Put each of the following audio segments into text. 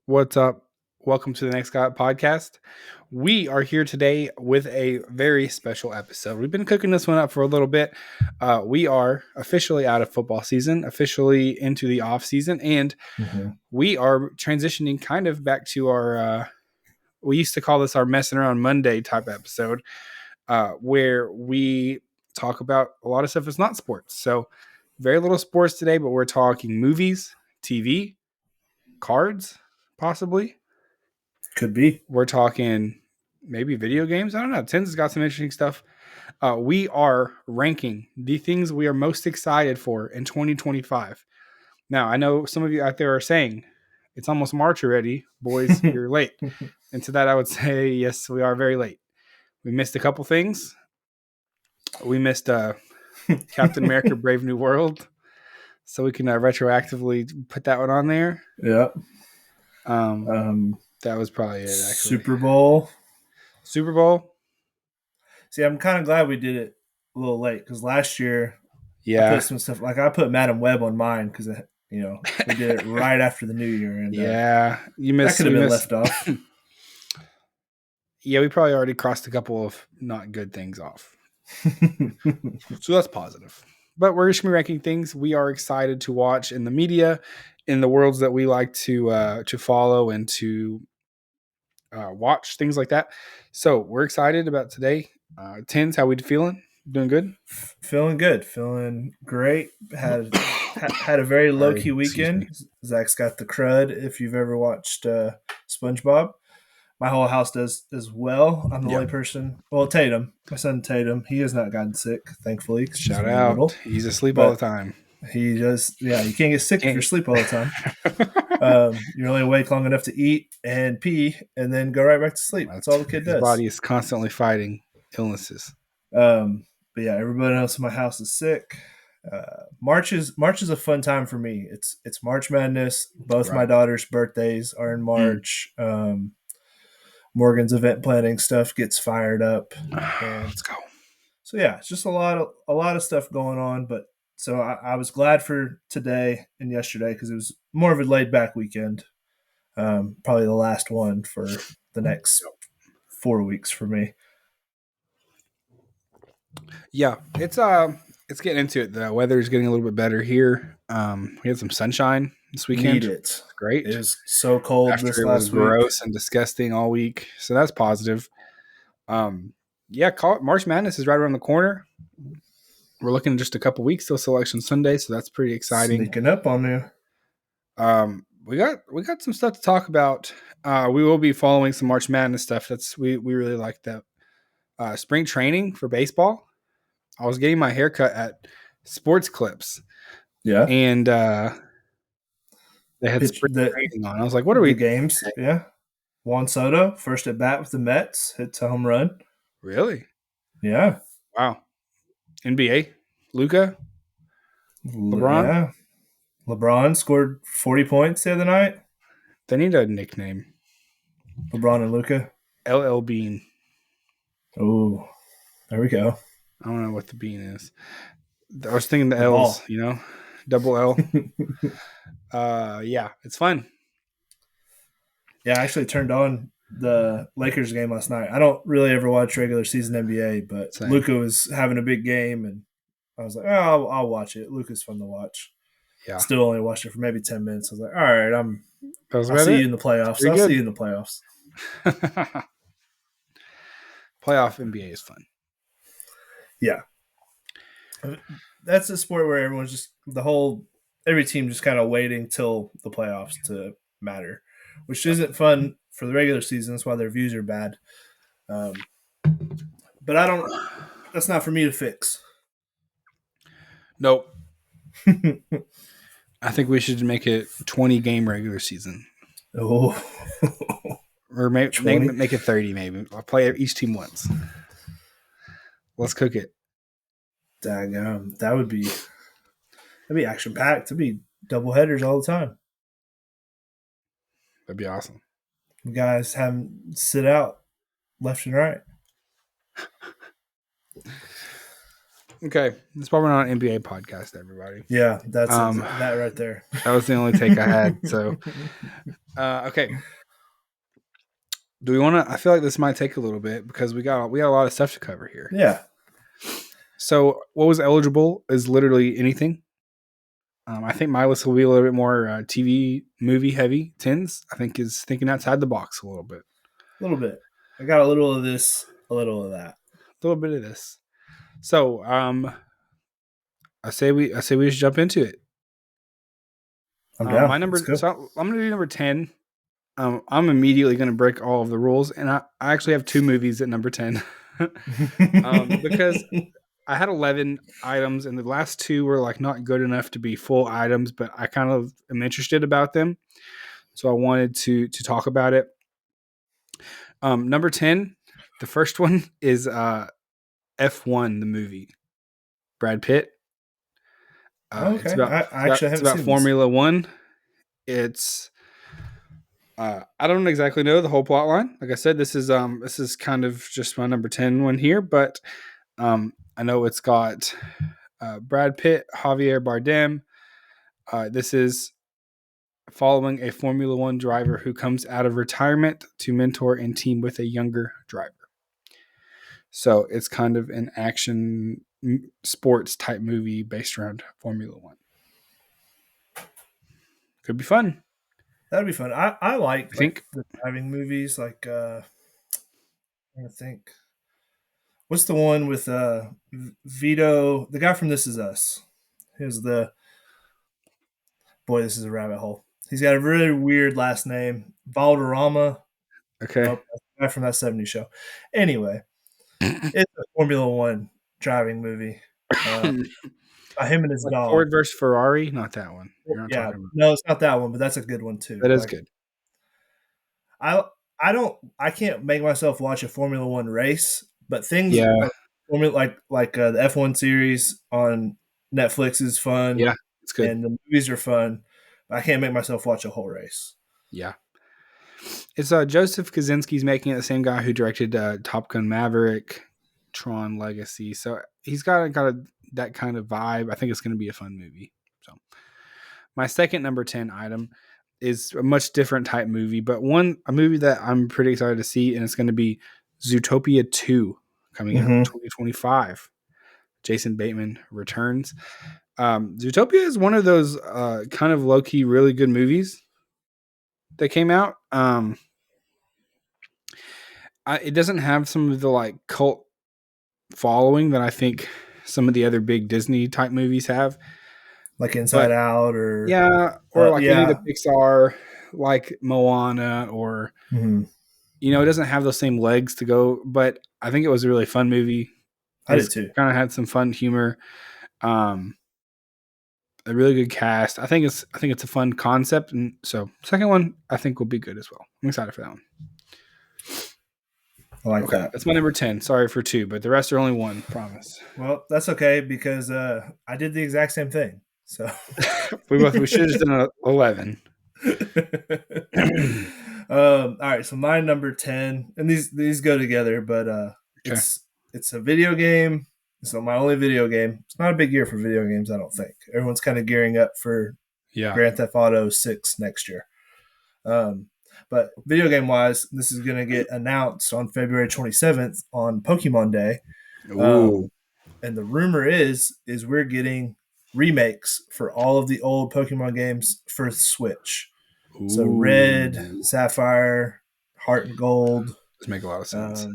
What's up? Welcome to the Next Guy podcast. We are here today with a very special episode. We've been cooking this one up for a little bit. We are officially out of football season, officially into the off season, and we are transitioning kind of back to our. We used to call this our messing around Monday type episode, where we talk about a lot of stuff that's not sports. So, very little sports today, but we're talking movies, TV, cards, possibly. Could be. We're talking maybe video games. I don't know. Tens has got some interesting stuff. We are ranking the things we are most excited for in 2025. Now, I know some of you out there are saying it's almost March already. Boys, you're late. And to that, I would say, yes, we are very late. We missed a couple things. We missed Captain America Brave New World. So we can retroactively put that one on there. Yeah. That was probably it, actually. Super Bowl. See, I'm kind of glad we did it a little late because last year, I put some stuff I put Madam Web on mine because we did it right after the New Year, and you missed. That could have been left off. Yeah, we probably already crossed a couple of not good things off, so that's positive. But we're just gonna be ranking things we are excited to watch in the media, in the worlds that we like to follow and to watch, things like that. So we're excited about today. Tens, how we feeling? Doing good? Feeling good. Feeling great. Had a very low-key weekend. Zach's got the crud if you've ever watched SpongeBob. My whole house does as well. I'm the only person. Well, Tatum, my son Tatum, he has not gotten sick, thankfully. Shout out. Little. He's asleep all the time. He does. Yeah, you can't get sick if you're asleep all the time. You're only awake long enough to eat and pee and then go right back to sleep. That's all the kid does. His body is constantly fighting illnesses. But yeah, everybody else in my house is sick. March is a fun time for me. It's March Madness. Both my daughter's birthdays are in March. Morgan's event planning stuff gets fired up. Let's go. So yeah, it's just a lot of stuff going on. But so I was glad for today and yesterday because it was more of a laid back weekend. Probably the last one for the next 4 weeks for me. Yeah, it's getting into it. The weather's getting a little bit better here. We had some sunshine this weekend. It's great. It was so cold after this it last was week. Gross and disgusting all week. So that's positive. March Madness is right around the corner. We're looking at just a couple weeks till Selection Sunday, so that's pretty exciting. Sneaking up on you. We got some stuff to talk about. We will be following some March Madness stuff. We really like that. Spring training for baseball. I was getting my haircut at Sports Clips. Yeah. And they had spring training on. I was like, what are we games? Yeah. Juan Soto, first at bat with the Mets, hits a home run. Really? Yeah. Wow. NBA. Luka? LeBron? Yeah. LeBron scored 40 points the other night. They need a nickname. LeBron and Luka. LL Bean. Oh, there we go. I don't know what the bean is. I was thinking the L's, double L. Yeah, it's fun. Yeah, I actually turned on the Lakers game last night. I don't really ever watch regular season NBA, but Luka was having a big game, and I was like, oh, I'll watch it. Luka's fun to watch. Yeah. Still only watched it for maybe 10 minutes. I was like, all right, I'll see you in the playoffs. See you in the playoffs. Playoff NBA is fun. Yeah. That's a sport where everyone's just every team just kind of waiting till the playoffs to matter, which isn't fun for the regular season. That's why their views are bad. But that's not for me to fix. Nope. I think we should make it 20 game regular season. Oh. Or make it 30 maybe. I'll play each team once. Let's cook it. That would be action packed. It'd be double headers all the time. That'd be awesome. You guys have them sit out left and right. Okay, it's probably not an NBA podcast, everybody. Yeah, that's Um, that right there. that was the only take I had. So, okay. Do we want to? I feel like this might take a little bit because we got a lot of stuff to cover here. Yeah. So, what was eligible is literally anything. I think my list will be a little bit more TV movie heavy. Tens, I think, is thinking outside the box a little bit. A little bit. I got a little of this, a little of that. A little bit of this. So, I say we should jump into it. I'm down. My number. So I'm going to do number 10. I'm immediately going to break all of the rules, and I actually have 2 movies at number 10 because I had 11 items, and the last 2 were like not good enough to be full items, but I kind of am interested about them, so I wanted to talk about it. Number 10, the first one is F1, the movie. Brad Pitt. Okay. It's about it's about Formula One. It's I don't exactly know the whole plot line. Like I said, this is kind of just my number 10 one here, but I know it's got Brad Pitt, Javier Bardem. This is following a Formula One driver who comes out of retirement to mentor and team with a younger driver. So it's kind of an action sports type movie based around Formula One. Could be fun. That'd be fun. I like think the driving movies. Like I'm trying to think. What's the one with Vito, the guy from This Is Us? Here's the boy. This is a rabbit hole. He's got a really weird last name, Valderrama. Okay. Nope, that's the guy from that '70s show. Anyway, it's a Formula One driving movie. By him and his like dog. Ford versus Ferrari, not that one. You're not talking about. No, it's not that one, but that's a good one too. That is good. I can't make myself watch a Formula One race, but things like the F1 series on Netflix is fun. Yeah, it's good. And the movies are fun. But I can't make myself watch a whole race. Yeah. It's Joseph Kosinski's making it, the same guy who directed Top Gun Maverick, Tron Legacy. So he's got that kind of vibe. I think it's going to be a fun movie. So my second number 10 item is a much different type movie, but a movie that I'm pretty excited to see, and it's going to be Zootopia 2 coming out in 2025. Jason Bateman returns. Zootopia is one of those kind of low-key really good movies that came out. It doesn't have some of the like cult following that I think some of the other big Disney type movies have, like Inside Out, or any of the Pixar, like Moana, or it doesn't have those same legs to go. But I think it was a really fun movie. I did too. Kind of had some fun humor. A really good cast. I think it's a fun concept, and so second one I think will be good as well. I'm excited for that one. I like that. That's my number 10. Sorry for 2, but the rest are only 1. Promise. Well, that's okay because I did the exact same thing. So we should have just done 11. All right, so my number 10, and these go together, but it's a video game. It's my only video game. It's not a big year for video games, I don't think. Everyone's kind of gearing up for Grand Theft Auto 6 next year. But video game wise, this is going to get announced on February 27th on Pokemon Day. And the rumor is we're getting remakes for all of the old Pokemon games for Switch. Ooh. So Red, Sapphire, Heart and Gold. This make a lot of sense.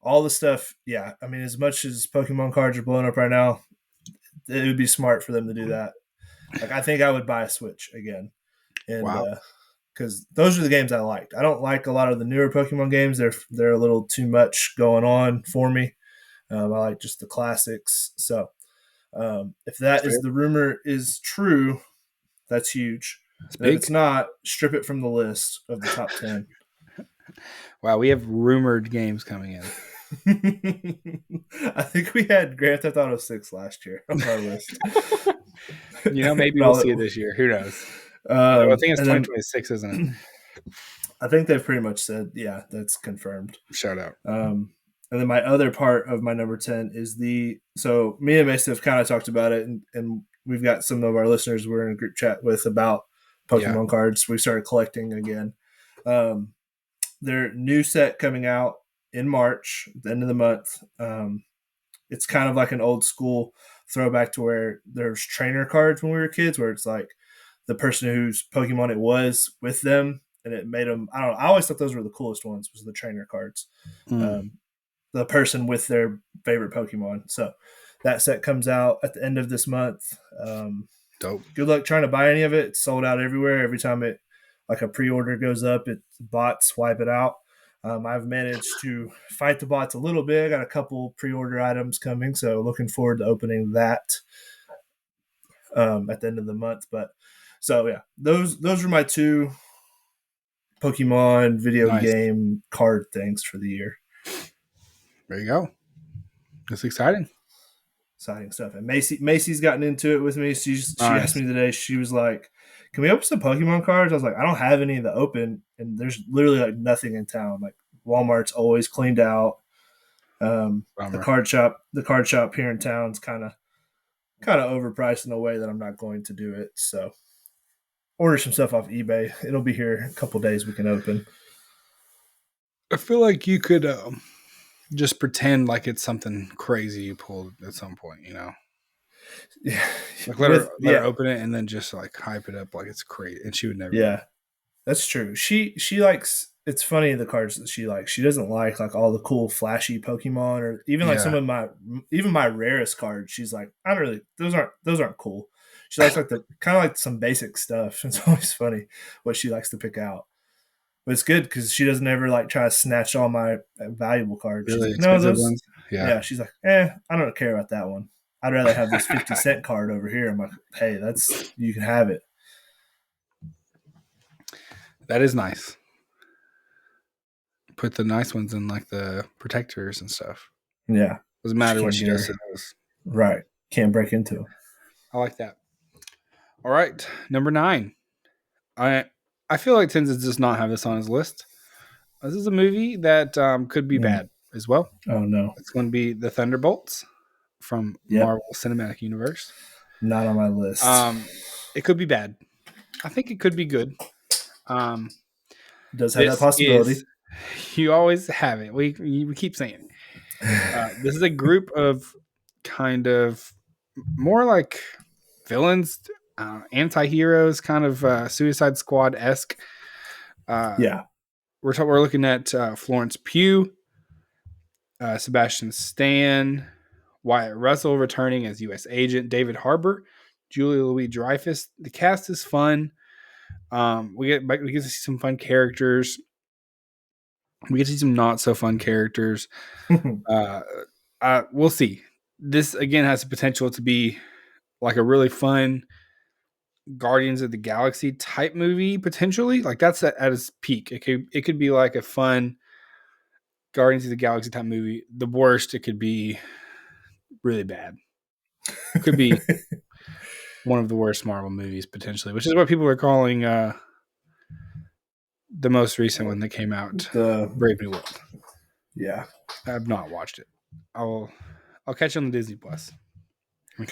All the stuff, yeah. I mean, as much as Pokemon cards are blowing up right now, it would be smart for them to do that. Like, I think I would buy a Switch again. And because those are the games I liked. I don't like a lot of the newer Pokemon games. They're a little too much going on for me. I like just the classics. So if that is the rumor is true, that's huge. If it's not, strip it from the list of the top 10. Wow, we have rumored games coming in. I think we had Grand Theft Auto 6 last year on our list. Maybe we'll see it this year. Who knows? I think it's 2026, isn't it? I think they've pretty much said, yeah, that's confirmed. Shout out. And then my other part of my number 10 is so me and Mason have kind of talked about it, and we've got some of our listeners we're in a group chat with about Yeah. Pokemon cards. We started collecting again. Um, their new set coming out in March, at the end of the month. It's kind of like an old school throwback to where there's trainer cards when we were kids, where it's like the person whose Pokemon it was with them, and it made them. I don't know. I always thought those were the coolest ones. Was the trainer cards, Mm. um, the person with their favorite Pokemon. So that set comes out at the end of this month. Dope. Good luck trying to buy any of it. It's sold out everywhere. Every time it like a pre-order goes up, it bots wipe it out. I've managed to fight the bots a little bit. I got a couple pre-order items coming, so looking forward to opening that at the end of the month. But so yeah, those were my two Pokemon video Nice. game card things for the year. There you go. That's exciting. Exciting stuff. And Macy's gotten into it with me. She asked me today. She was like, "Can we open some Pokemon cards?" I was like, "I don't have any to open, and there's literally like nothing in town. Like Walmart's always cleaned out. The card shop here in town's kind of overpriced in a way that I'm not going to do it. So order some stuff off eBay. It'll be here a couple days. We can open. I feel like you could just pretend like it's something crazy you pulled at some point, you know? Yeah. Like let her open it and then just like hype it up like it's crazy. And she would never. Yeah, that's true. She likes. It's funny the cards that she likes. She doesn't like all the cool flashy Pokemon or even like some of my rarest cards. She's like, I don't really. Those aren't cool. She likes like the kind of like some basic stuff. It's always funny what she likes to pick out. But it's good because she doesn't ever like try to snatch all my valuable cards. Really she's like, no, those. Ones? Yeah. She's like, I don't care about that one. I'd rather have this 50-cent card over here. I'm like, hey, you can have it. That is nice. Put the nice ones in like the protectors and stuff. Yeah. Doesn't matter what she does to those. Right. Can't break into them. I like that. All right. Number 9. I feel like Tins does not have this on his list. This is a movie that could be bad as well. Oh, no. It's going to be The Thunderbolts from Marvel Cinematic Universe. Not on my list. It could be bad. I think it could be good. Does have that possibility. You always have it. We keep saying it. This is a group of kind of more like villains, anti-heroes, kind of Suicide Squad-esque. We're looking at Florence Pugh, Sebastian Stan, Wyatt Russell returning as U.S. agent, David Harbour, Julia Louis-Dreyfus. The cast is fun. We get to see some fun characters. We get to see some not so fun characters. We'll see. This again has the potential to be like a really fun Guardians of the Galaxy type movie potentially. Like that's at its peak. It could be like a fun Guardians of the Galaxy type movie. The worst, it could be really bad. It could be one of the worst Marvel movies potentially, which is what people are calling the most recent one that came out, Brave New World. Yeah, I've not watched it. I'll catch it on the Disney Plus.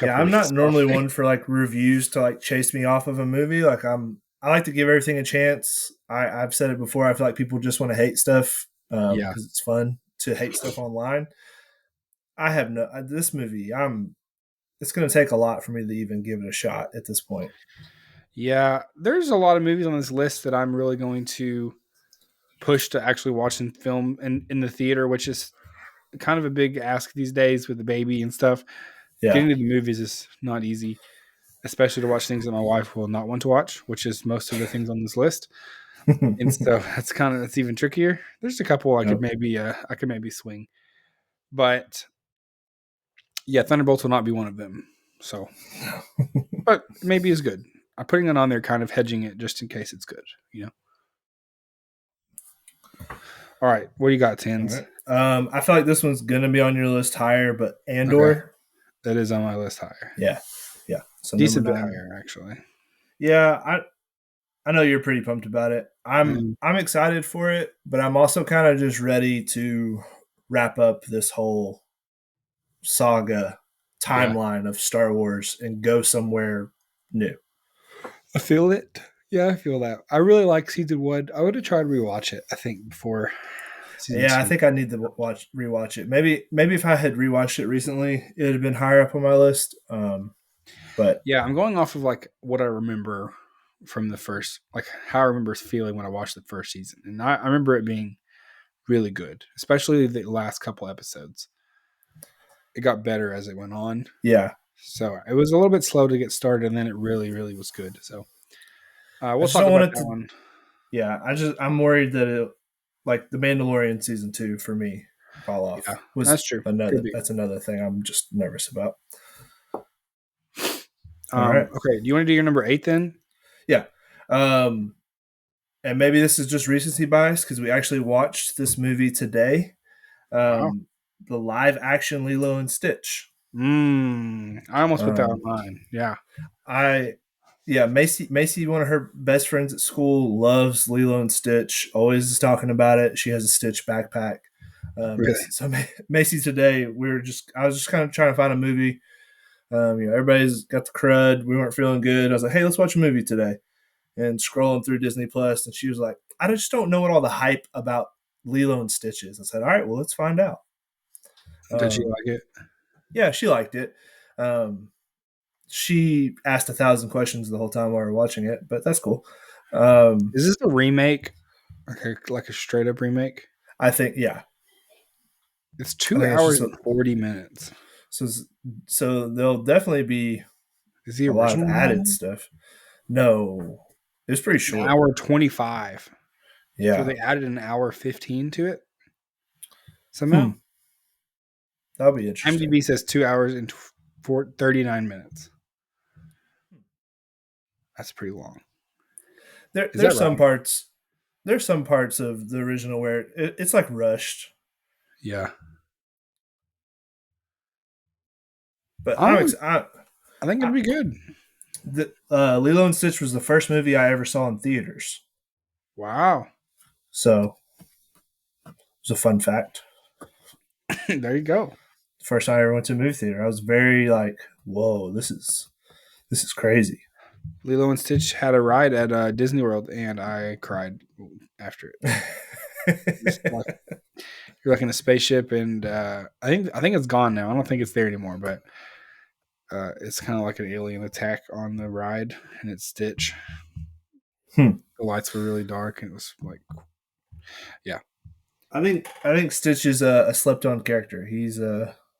Yeah, I'm not normally one for like reviews to like chase me off of a movie. Like I like to give everything a chance. I've said it before. I feel like people just want to hate stuff because it's fun to hate stuff online. I have this movie. It's going to take a lot for me to even give it a shot at this point. Yeah, there's a lot of movies on this list that I'm really going to push to actually watch and film in the theater, which is kind of a big ask these days with the baby and stuff. Yeah. Getting to the movies is not easy, especially to watch things that my wife will not want to watch, which is most of the things on this list. And so that's even trickier. There's a couple I could maybe swing, but yeah, Thunderbolts will not be one of them. So, but maybe it's good. I'm putting it on there, kind of hedging it just in case it's good, you know. All right, what do you got, Tins? Right. I feel like this one's gonna be on your list higher, but Andor. Okay. That is on my list higher. Yeah. So decent bit higher, actually. Yeah, I know you're pretty pumped about it. I'm excited for it, but I'm also kind of just ready to wrap up this whole saga timeline of Star Wars and go somewhere new. I feel it. Yeah, I feel that. I really like season 1. I would have tried to rewatch it, I think, before season Yeah, I 2. think I need to rewatch it. Maybe if I had rewatched it recently, it would have been higher up on my list. But Yeah, I'm going off of like what I remember from the first, like how I remember feeling when I watched the first season, and I remember it being really good, especially the last couple episodes. It got better as it went on. yeah, So it was a little bit slow to get started, and then it really, really was good. So I we'll just talk don't want about it that to. one. Yeah, I'm worried that it, like the Mandalorian season 2 for me, fall Yeah, off. that's true. Could be. That's another thing I'm just nervous about. All right. Okay, do you want to do your number 8 then? Yeah. Um, and maybe this is just recency bias because we actually watched this movie today. Wow. The live action Lilo and Stitch. I almost put that on Um, mine. Yeah. I yeah, Macy, one of her best friends at school, loves Lilo and Stitch. Always is talking about it. She has a Stitch backpack. Really? Macy today, I was just kind of trying to find a movie. Everybody's got the crud. We weren't feeling good. I was like, hey, let's watch a movie today. And scrolling through Disney Plus, and she was like, I just don't know what all the hype about Lilo and Stitch is. I said, all right, well, let's find out. Did you like it? Yeah, she liked it. She asked 1,000 questions the whole time while we were watching it, but that's cool. Is this a remake? Like a straight up remake? I think, yeah, It's I 2 think it's hours just and 40 minutes. so. So there'll definitely be Is the a lot of original added one stuff. No, it was pretty an short. hour 25? So Yeah, they added an hour 15 to it somehow? hmm. That'll be interesting. IMDb says 2 hours and 39 minutes. That's pretty long. Is that There's some right? parts. There's some parts of the original where it's like rushed, Yeah. but Um, I think it'd be good. Lilo and Stitch was the first movie I ever saw in theaters, Wow. so it was a fun fact. There you go. First time I ever went to a movie theater, I was very like, "Whoa, this is crazy." Lilo and Stitch had a ride at Disney World, and I cried after it. Just like you're like in a spaceship, and I think it's gone now. I don't think it's there anymore, but it's kind of like an alien attack on the ride, and it's Stitch. Hmm. The lights were really dark, and it was like, yeah, I think Stitch is a slept on character. He's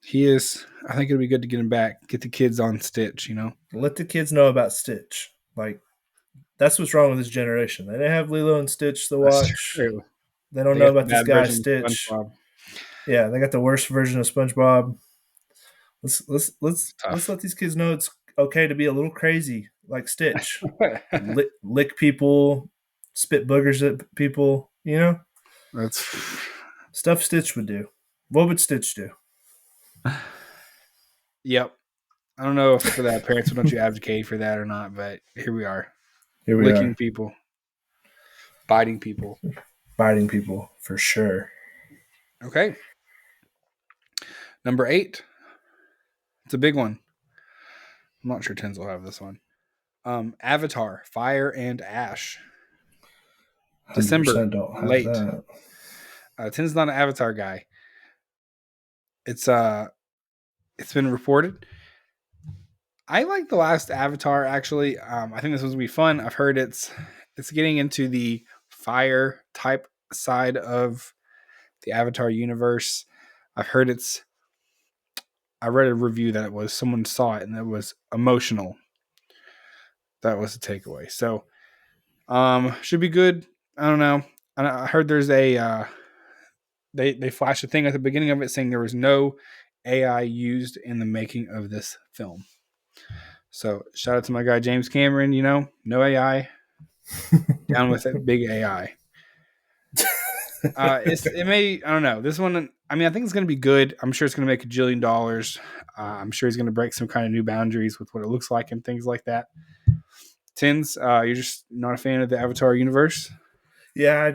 he is. I think it'd be good to get him back, get the kids on Stitch. let the kids know about Stitch. Like that's what's wrong with this generation. They didn't have Lilo and Stitch to That's watch. true. They don't They know got the about this bad guy version of Stitch. SpongeBob. Yeah, they got the worst version of SpongeBob. It's Let's tough. let these kids know it's okay to be a little crazy like Stitch. Lick people, spit boogers at people. That's Stuff Stitch would do. What would Stitch do? yep. I don't know if for that parents would don't you advocate for that or not, but here we are, Here we licking are, people, biting people. biting people for sure. Okay, number 8. It's a big one. I'm not sure Tens will have this one. Avatar: Fire and Ash. 100% December don't have late. that. Tens not an Avatar guy. It's been reported. I like the last Avatar actually. I think this was gonna be fun. I've heard it's getting into the fire type side of the Avatar universe. I've heard I read a review that it was someone saw it and it was emotional. That was the takeaway. So, should be good. I don't know. I heard there's a they flashed a thing at the beginning of it saying there was no AI used in the making of this film. So shout out to my guy James Cameron. No AI, down with it, big AI. It may, I don't know, this one. I mean, I think it's going to be good. I'm sure it's going to make $1 jillion. I'm sure he's going to break some kind of new boundaries with what it looks like and things like that. Tins, you're just not a fan of the Avatar universe. Yeah, I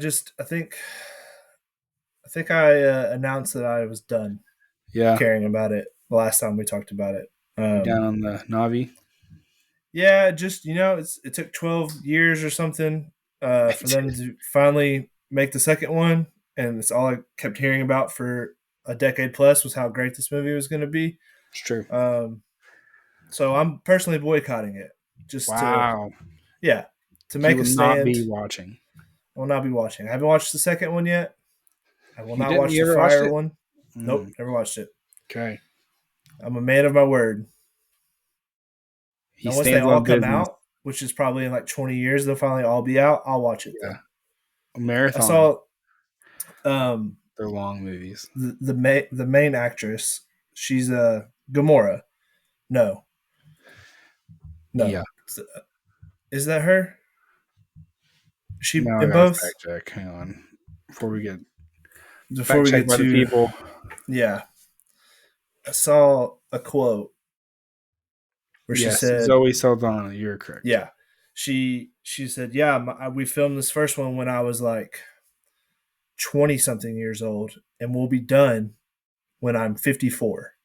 think I announced that I was done Yeah, caring about it the last time we talked about it. you down on the Navi? Yeah, just it took 12 years or something for them to finally make the second one, and it's all I kept hearing about for a decade plus was how great this movie was going to be. It's true. So I'm personally boycotting it, just to Wow. yeah to You make will a not stand. be watching. I will not be watching. I haven't watched the second one yet. I will You not didn't? watch You the ever watched Fire it? one. Nope, Mm, never watched it. okay. I'm a man of my word. He Now, once they stands all on come business. out, which is probably in like 20 years, they'll finally all be out. I'll watch it Yeah. then. A I marathon. saw um, They're long movies. the main actress. She's a Gamora. No, Yeah. no, is that her? She Now I in got to both. fact check. Hang on. Before we get Before fact we checked get by the to people. yeah, I saw a quote where she Yes. said, Zoe Saldana. You're correct. "Yeah." She said, "Yeah, we filmed this first one when I was like 20 something years old, and we'll be done when I'm 54."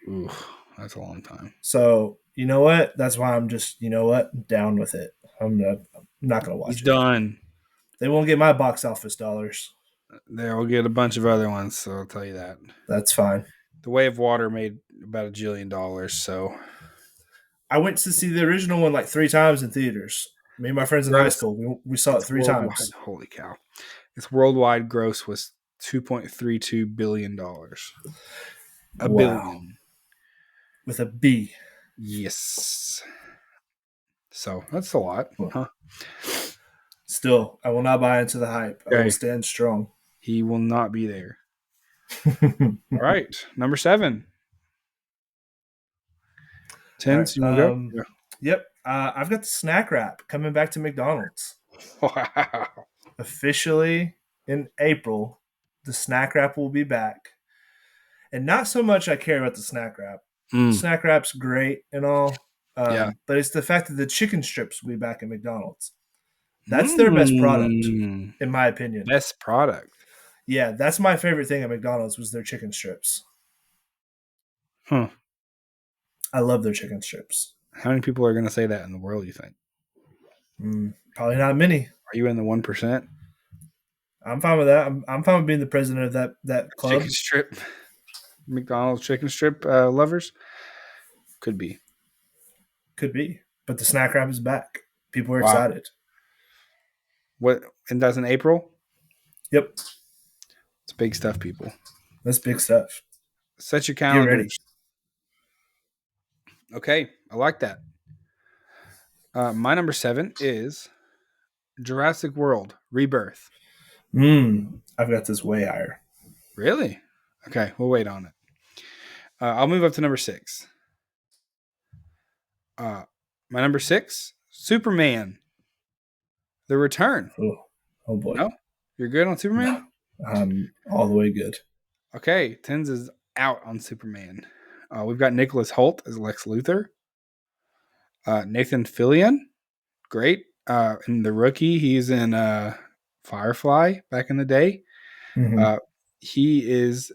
Ooh, that's a long time. So you know what? That's why I'm just down with it. I'm not gonna He's watch it. done. They won't get my box office dollars. They'll get a bunch of other ones, so I'll tell you that. That's fine. The Way of Water made about $1 jillion, so I went to see the original one like 3 times in theaters. Me and my its friends in high gross. school, we saw it Its three worldwide. times. Holy cow! Its worldwide gross was $2.32 billion. A Wow, billion. with a B. Yes. So that's a lot, huh? Still, I will not buy into the hype. I will Okay. stand strong. He will not be there. All right. Number 7. All right. Tens, you want to go? Yeah. Yep. I've got the snack wrap coming back to McDonald's. Wow. Officially in April, the snack wrap will be back. And not so much I care about the snack wrap. Mm, Snack wrap's great and all, yeah. but it's the fact that the chicken strips will be back at McDonald's. That's their best product, Mm, in my opinion. best product. Yeah, that's my favorite thing at McDonald's was their chicken strips. Huh. I love their chicken strips. How many people are going to say that in the world, you think? Probably not many. Are you in the 1%? I'm fine with that. I'm fine with being the president of that club. Chicken strip, McDonald's chicken strip lovers? Could be. Could be. But the snack wrap is back. People are Wow. excited. What? And that's in April? Yep. It's big stuff, people. That's big stuff. Set your Get ready. calendars. Okay, I like that. My number 7 is Jurassic World Rebirth. I've got this way higher. Really? Okay, we'll wait on it. I'll move up to number 6. My number 6, Superman, The Return. Oh boy. No? You're good on Superman? No, I'm all the way good. Okay, Tens is out on Superman. We've got Nicholas Hoult as Lex Luthor. Nathan Fillion, great. And the rookie, he's in Firefly back in the day. Mm-hmm. He's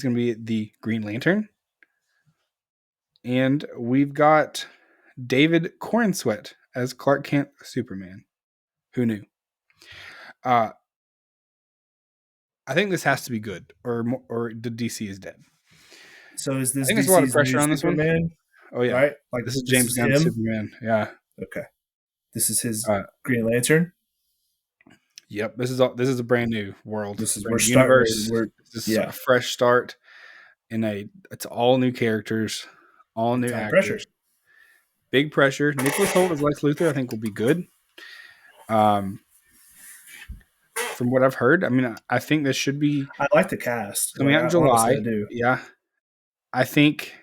going to be the Green Lantern. And we've got David Cornsweet as Clark Kent Superman. Who knew? I think this has to be good, or the DC is dead. So is this I think there's a lot of DC's pressure new on this one. Superman? Oh yeah, Right? Like this is James Gunn him? Superman. Yeah. Okay. This is his Uh, Green Lantern. Yep. This is a brand new world. This is brand we're new starting. universe. This is a fresh start it's all new characters, all new actors. Pressure. Big pressure. Nicholas Hoult as Lex Luthor, I think, will be good. From what I've heard, I mean, I think this should be. I like the cast. Coming out in July. Honestly, I do. Yeah, I think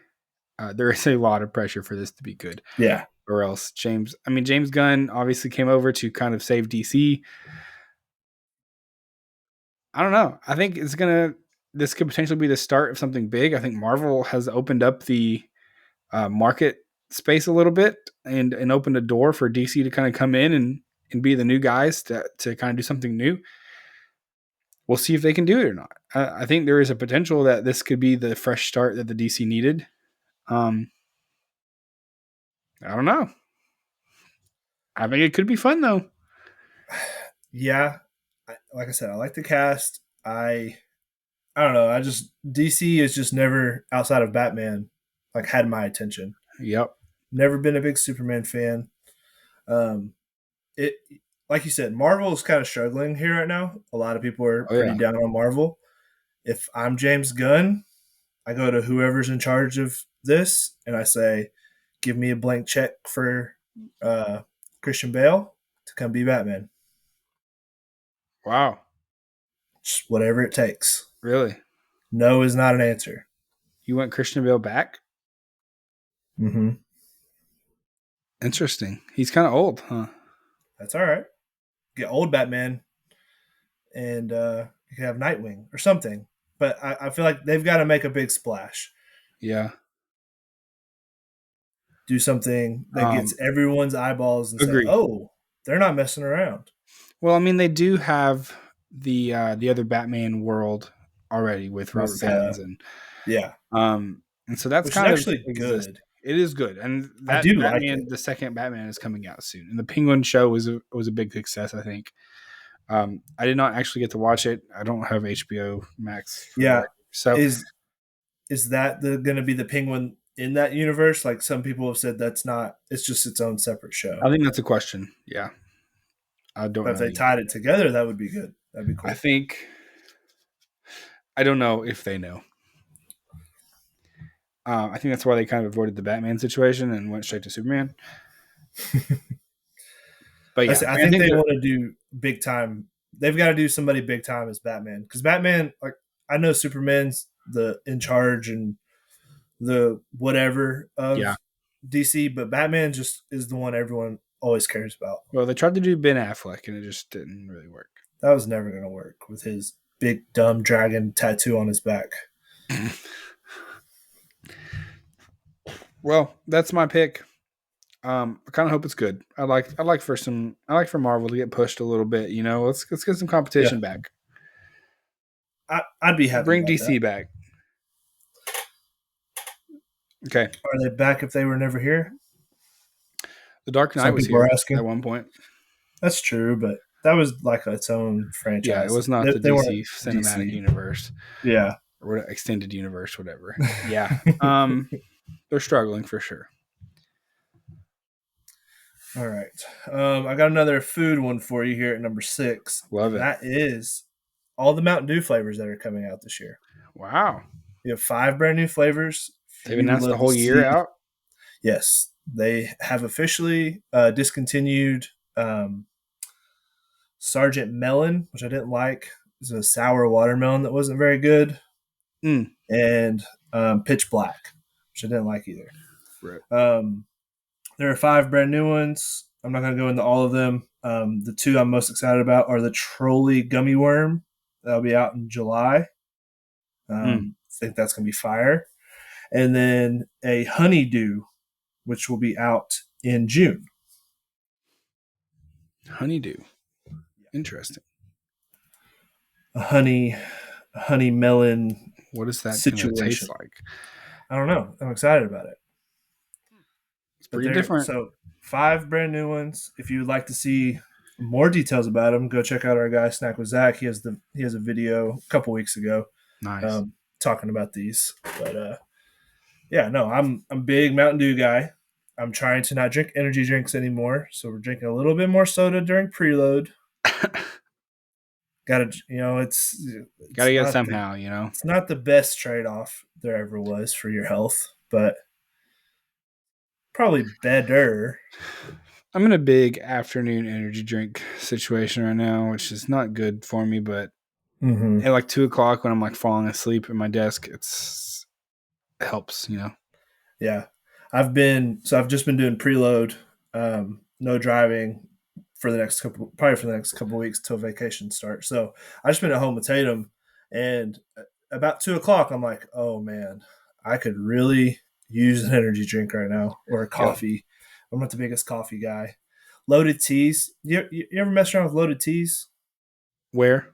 there is a lot of pressure for this to be good. Yeah. Or else James Gunn obviously came over to kind of save DC. I don't know. I think this could potentially be the start of something big. I think Marvel has opened up the market space a little bit and opened a door for DC to kind of come in and be the new guys to kind of do something new. we'll see if they can do it or not. I think there is a potential that this could be the fresh start that the DC needed. I don't know. I think it could be fun though. Yeah, like I said, I like the cast. I don't know. I just DC is just never outside of Batman like had my attention. Yep. Never been a big Superman fan. Um, it like you said, Marvel is kind of struggling here right now. A lot of people are Oh pretty yeah. down on Marvel. If I'm James Gunn, I go to whoever's in charge of this and I say, "Give me a blank check for Christian Bale to come be Batman. Wow. Just whatever it takes." Really? No is not an answer. You want Christian Bale back? Mm-hmm. Interesting. He's kind of old, huh? That's all right. Get old Batman and you can have Nightwing or something. But I feel like they've got to make a big splash. Yeah. Do something that gets everyone's eyeballs and say, Agree. "Oh, they're not messing around." Well, I mean, they do have the other Batman world already with Robert With Pattinson. yeah, And so that's which is kind of actually exist. good. It is good, and I that do like Batman, it. the second Batman, is coming out soon. And the Penguin show was a big success, I think. I did not actually get to watch it. I don't have HBO Max for the Yeah, record. So is that going to be the Penguin in that universe? Like some people have said, that's not. It's just its own separate show. I think that's a question. Yeah, I don't But if know they the tied it together, that would be good. That'd be I cool. think I don't know if they know. I think that's why they kind of avoided the Batman situation and went straight to Superman. But yeah, I I think think they they're want to do big time. They've got to do somebody big time as Batman because Batman, like I know Superman's the in charge and the whatever yeah. of DC, but Batman just is the one everyone always cares about. Well, they tried to do Ben Affleck and it just didn't really work. That was never going to work with his big dumb dragon tattoo on his back. Well, that's my pick. I kind of hope it's good. I like for Marvel to get pushed a little bit. You know, let's get some Yeah, competition back. I'd be happy Bring about DC that. back. Okay. Are they back if they were never here? The Dark Knight Some was people are here asking. at one point. That's true, but that was like its own Yeah, it franchise. was not the They weren't DC cinematic DC. universe Yeah. or extended universe, whatever. Yeah. They're struggling for sure. All right. I got another food one for you here at number 6. Love And it. that is all the Mountain Dew flavors that are coming out this year. Wow. We have 5 brand new flavors. They've announced the whole year out. Yes, they have officially discontinued Sergeant Melon, which I didn't like. It was a sour watermelon that wasn't very good, and Pitch Black, which I didn't like either. Right. There are 5 brand new ones. I'm not going to go into all of them. The 2 I'm most excited about are the Trolley Gummy Worm. That'll be out in July. I think that's going to be fire. And then a Honeydew, which will be out in June. Honeydew. Interesting. A honey melon. What is that situation going to taste like? I don't know. I'm excited about it. It's pretty different. So 5 brand new ones. If you would like to see more details about them, go check out our guy Snack with Zach. He has a video a couple weeks ago, Nice. talking about these. But yeah, no, I'm a big Mountain Dew guy. I'm trying to not drink energy drinks anymore, so we're drinking a little bit more soda during preload. Gotta, it's gotta get it somehow, you know. It's not the best trade-off there ever was for your health, but probably better. I'm in a big afternoon energy drink situation right now, which is not good for me, but at like 2:00 when I'm like falling asleep at my desk, it helps, you know. Yeah. I've just been doing preload, no driving for the next couple weeks till vacation starts. So I just been at home with Tatum, and about 2:00, I'm like, oh man, I could really use an energy drink right now or a coffee. I'm not the biggest coffee guy. Loaded teas. You ever mess around with loaded teas? Where?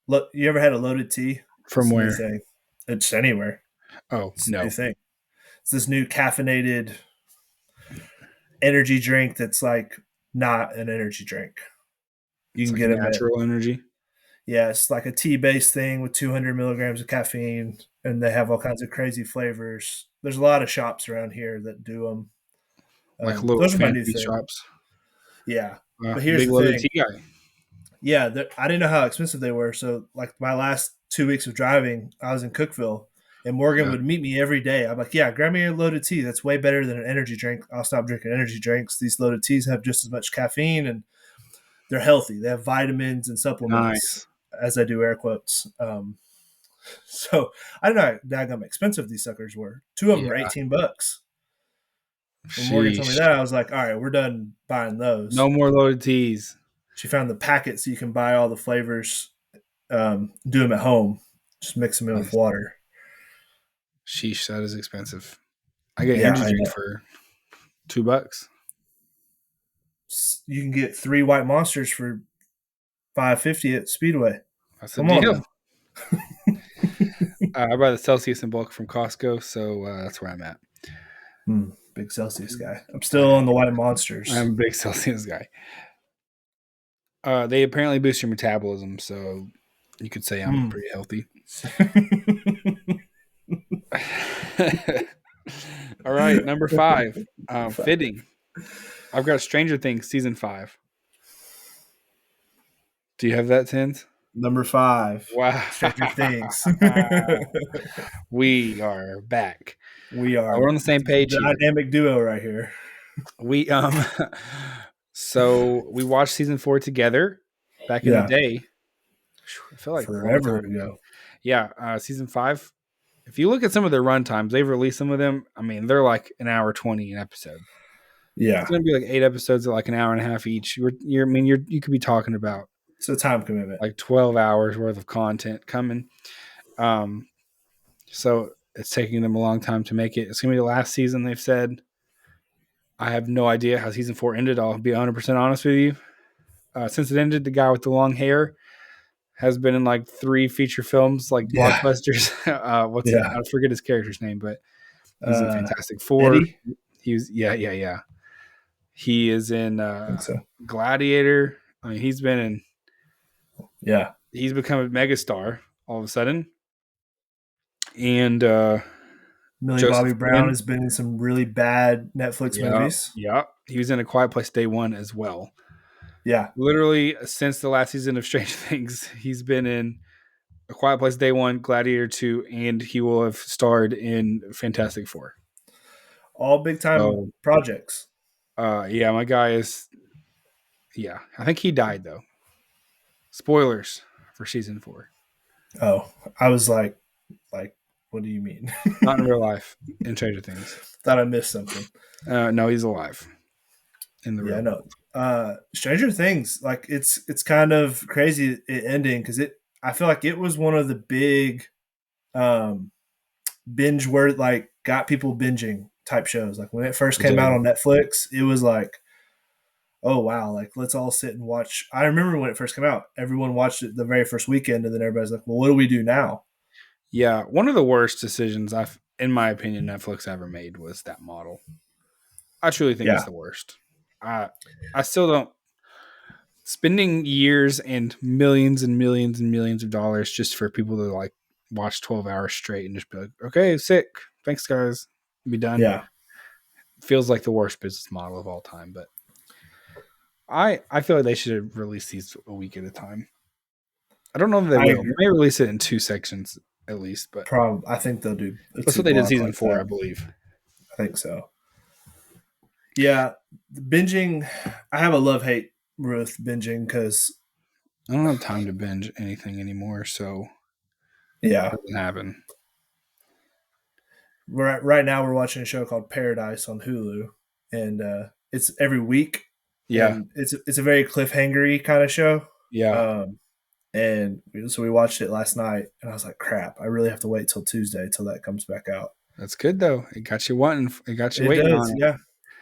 You ever had a loaded tea? From It's a new where? thing. It's anywhere. Oh, It's a new no. thing. It's this new caffeinated energy drink that's like not an energy drink. You It's can like get them at natural energy. yeah, it's like a tea based thing with 200 milligrams of caffeine, and they have all kinds of crazy flavors. There's a lot of shops around here that do them. Like little Those are my new fancy thing. shops. Yeah, but here's Big the loaded thing. tea guy. Yeah, I didn't know how expensive they were. So, like my last 2 weeks of driving, I was in Cookville, and Morgan Yeah. would meet me every day. I'm like, "Yeah, grab me a loaded tea. That's way better than an energy drink. I'll stop drinking energy drinks. These loaded teas have just as much caffeine, and they're healthy. They have vitamins and supplements." Nice. As I do air quotes. So I don't know how daggum expensive these suckers were. Two of them were Yeah. $18. When Morgan told me Sheesh. that, I was like, "All right, we're done buying those." No more loaded teas. She found the packet so you can buy all the flavors, do them at home, just mix them in with Nice. water. Sheesh, that is expensive. I get Yeah, energy I drink know. for $2. You can get 3 white monsters for $5.50 at Speedway. That's a Come on deal. now. I buy the Celsius in bulk from Costco, so that's where I'm at. Big Celsius guy. I'm still on the white monsters. I'm a big Celsius guy. They apparently boost your metabolism, so you could say I'm pretty healthy. All right, number 5. Fitting. I've got Stranger Things season 5. Do you have that, Tins? Number 5. Wow. Stranger Things. We are back. We are. We're on the same page here. Dynamic duo right here. We so we watched season 4 together back in the day. I feel like a long Forever time ago. Yeah, season 5. If you look at some of their run times, they've released some of them. I mean, they're like an hour 20 an episode. Yeah. It's going to be like 8 episodes at like an hour and a half each. You could be talking about it's a time commitment. Like 12 hours worth of content coming. So it's taking them a long time to make it. It's going to be the last season, they've said. I have no idea how season 4 ended. I'll be 100% honest with you. Since it ended, the guy with the long hair has been in like 3 feature films, like blockbusters. I forget his character's name, but he's in Fantastic Four. Eddie? He was, yeah. He is in I think so. Gladiator. I mean, he's been in. Yeah. He's become a megastar all of a sudden. And Millie Bobby Brown has been in some really bad Netflix movies. Yeah. He was in A Quiet Place Day 1 as well. Yeah. Literally, since the last season of Stranger Things, he's been in A Quiet Place Day 1, Gladiator 2, and he will have starred in Fantastic Four. All big-time projects. Yeah, my guy is... Yeah, I think he died, though. Spoilers for season 4. Oh, I was like, what do you mean? Not in real life, in Stranger Things. Thought I missed something. No, he's alive. In the real world. Stranger Things, like it's kind of crazy it ending because I feel like it was one of the big binge word like got people binging type shows. Like when it first came out on Netflix, it was like, oh wow, like let's all sit and watch. I remember when it first came out, everyone watched it the very first weekend, and then everybody's like, well, what do we do now? Yeah, one of the worst decisions in my opinion, Netflix ever made was that model. I truly think it's the worst. I still don't. Spending years and millions of dollars just for people to like watch 12 hours straight and just be like, okay, sick. Thanks, guys. Be done. Yeah. Feels like the worst business model of all time. But I feel like they should have released these a week at a time. I don't know if they will. They may release it in 2 sections at least. But I think they'll do. That's what they did season 4, I believe. I think so. Yeah. Binging, I have a love-hate with binging because I don't have time to binge anything anymore, so it doesn't happen. Right now we're watching a show called Paradise on Hulu, and it's every week. Yeah, and it's a very cliffhangery kind of show. Yeah, and so we watched it last night, and I was like, "Crap! I really have to wait till Tuesday till that comes back out." That's good though. It got you wanting. It got you waiting on it. Yeah.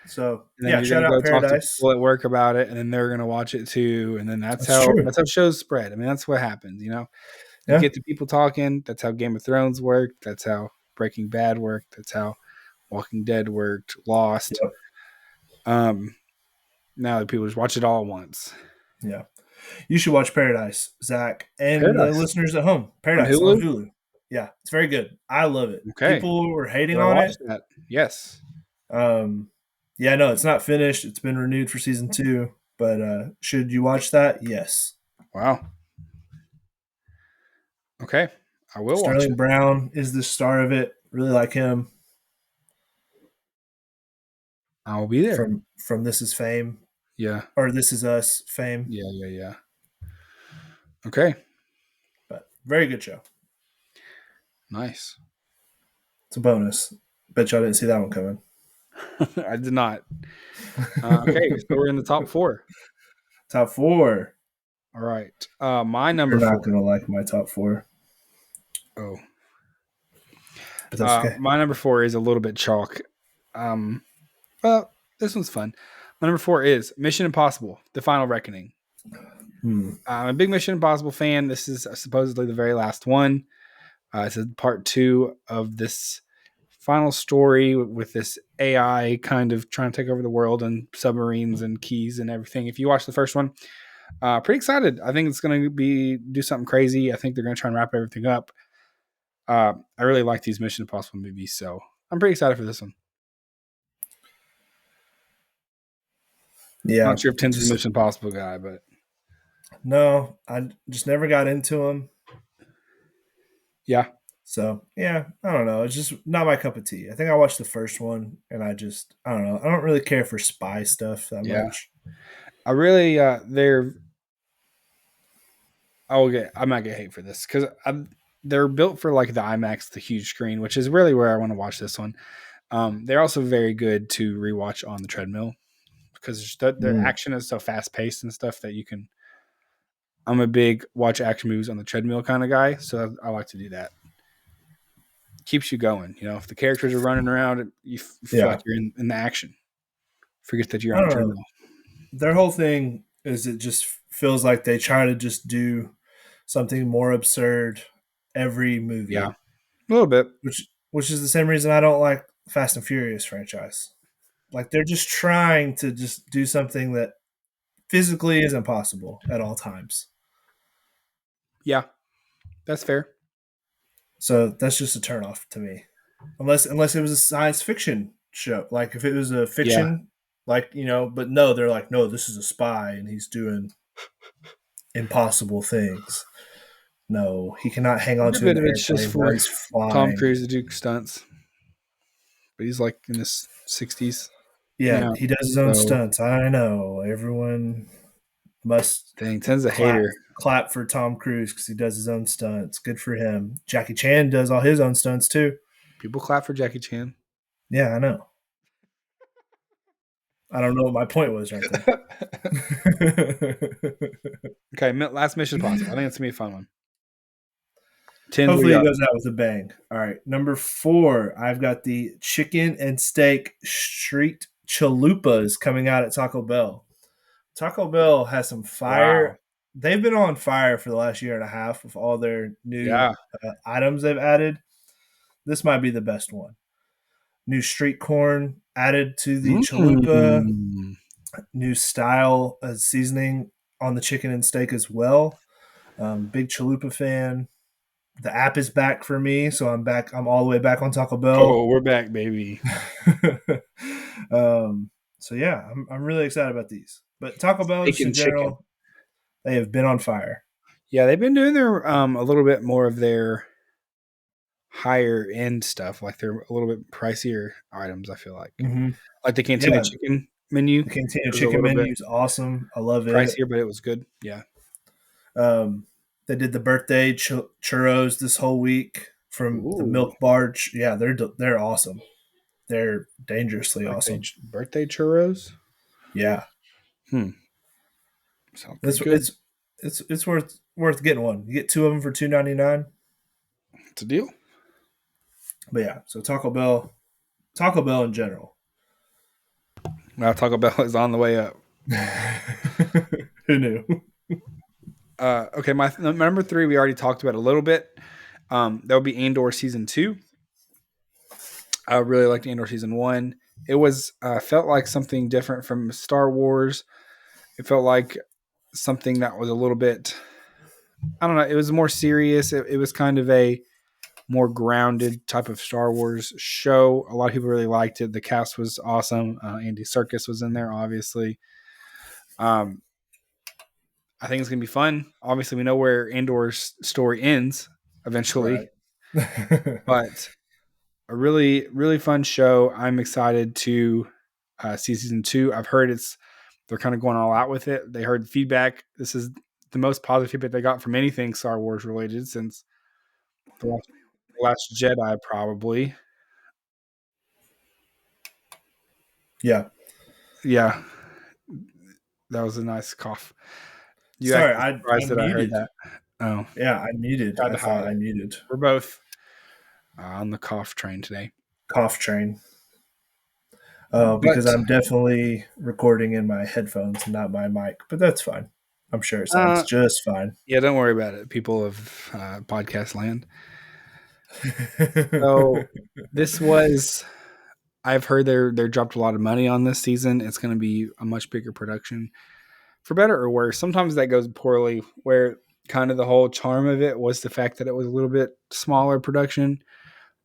So And then yeah, you're shout gonna out go talk to Paradise. people at work about it, and then they're gonna watch it too. And then that's That's how true. shows spread. I mean, that's what happens. You Yeah. get the people talking. That's how Game of Thrones worked. That's how Breaking Bad worked. That's how Walking Dead worked. Lost. Yep. Now that people just watch it all at once. Yeah. You should watch Paradise, Zach, and the Paradise listeners at home. on Paradise on Hulu. Hulu. Yeah, it's very good. I love it. Okay, People were hating did I on watch it. that? Yes. Um, yeah, no, it's not finished. It's been renewed for season 2. But should you watch that? Yes. Wow. Okay, I will watch Sterling it. Brown is the star of it. Really like him I will be there. from This Is Fame Yeah. or This Is Us fame. Yeah. Yeah. Yeah. Okay. But very good show. Nice. It's a bonus. Bet y'all didn't see that one coming. I did not. Okay, so we're in the top 4. Top 4. All right. My number You're not 4. gonna like my top 4, Oh. but that's okay. My number 4 is a little bit chalk. Well, this one's fun. My number 4 is Mission Impossible: The Final Reckoning. I'm a big Mission Impossible fan. This is supposedly the very last one. It's a part 2 of this final story with this AI kind of trying to take over the world and submarines and keys and everything. If you watch the first one, pretty excited. I think it's going to do something crazy. I think they're going to try and wrap everything up. I really like these Mission Impossible movies, so I'm pretty excited for this one. Yeah, I'm not sure if Tim's a Mission Impossible guy, but no, I just never got into him. yeah. So yeah, I don't know. It's just not my cup of tea. I think I watched the first one, and I don't know. I don't really care for spy stuff that much. I really I might get hate for this because they're built for like the IMAX, the huge screen, which is really where I want to watch this one. They're also very good to rewatch on the treadmill because their action is so fast paced and stuff that you can. I'm a big watch action movies on the treadmill kind of guy, so I like to do that. Keeps you going. If the characters are running around, you feel like you're in the action. Forget that you're on a treadmill. Their whole thing is it just feels like they try to just do something more absurd every movie. Yeah, a little bit. Which is the same reason I don't like Fast and Furious franchise. Like they're just trying to just do something that physically is impossible at all times. Yeah, that's fair. So that's just a turnoff to me. Unless it was a science fiction show. Like if it was a fiction, but no, they're like, no, this is a spy and he's doing impossible things. No, he cannot hang on to an airplane it's just while for he's flying. Tom Cruise to do stunts. But he's like in his 60s. Yeah, he does his own stunts. I know. Everyone must Tim's a hater. Clap for Tom Cruise because he does his own stunts. Good for him. Jackie Chan does all his own stunts too. People clap for Jackie Chan. Yeah, I know. I don't know what my point was right there. Okay, last Mission Impossible. I think it's going to be a fun one. Hopefully it goes out with a bang. All right, number 4, I've got the chicken and steak street chalupas coming out at Taco Bell. Taco Bell has some fire. Wow. They've been on fire for the last year and a half with all their new items they've added. This might be the best one. New street corn added to the chalupa. New style seasoning on the chicken and steak as well. Big chalupa fan. The app is back for me, so I'm back. I'm all the way back on Taco Bell. Oh, we're back, baby. So yeah, I'm really excited about these. But Taco Bell, just in general, they have been on fire. Yeah, they've been doing their a little bit more of their higher end stuff. Like they're a little bit pricier items. I feel like, like the Cantina chicken menu. The Cantina chicken menu is awesome. I love it. Pricier, but it was good. Yeah. They did the birthday churros this whole week from the Milk Bar. Yeah, they're awesome. They're dangerously awesome. Birthday churros? Yeah. It's worth getting one. You get 2 of them for $2.99. It's a deal. But yeah, so Taco Bell in general. Now Taco Bell is on the way up. Who knew? Okay, my number 3 we already talked about a little bit. That would be Andor season 2. I really liked Andor season 1. It was felt like something different from Star Wars. It felt like something that was a little bit, I don't know, it was more serious. It was kind of a more grounded type of Star Wars show. A lot of people really liked it. The cast was awesome. Andy Serkis was in there, obviously. Um, I think it's going to be fun. Obviously, we know where Andor's story ends eventually, Right. but a really, really fun show. I'm excited to see season 2. I've heard they're kind of going all out with it. They heard feedback. This is the most positive feedback they got from anything Star Wars related since the Last Jedi, probably. Yeah. Yeah, that was a nice cough. You Sorry, acted I surprised that I heard muted. that. Oh, Yeah, I muted. tried I to hide thought I it. muted. We're both on the cough train today. Cough train. Oh, because But I'm definitely recording in my headphones and not my mic, but that's fine. I'm sure it sounds uh, just fine. yeah, don't worry about it, people of podcast land. So this was, I've heard they're dropped a lot of money on this season. It's going to be a much bigger production, for better or worse. Sometimes that goes poorly, where kind of the whole charm of it was the fact that it was a little bit smaller production.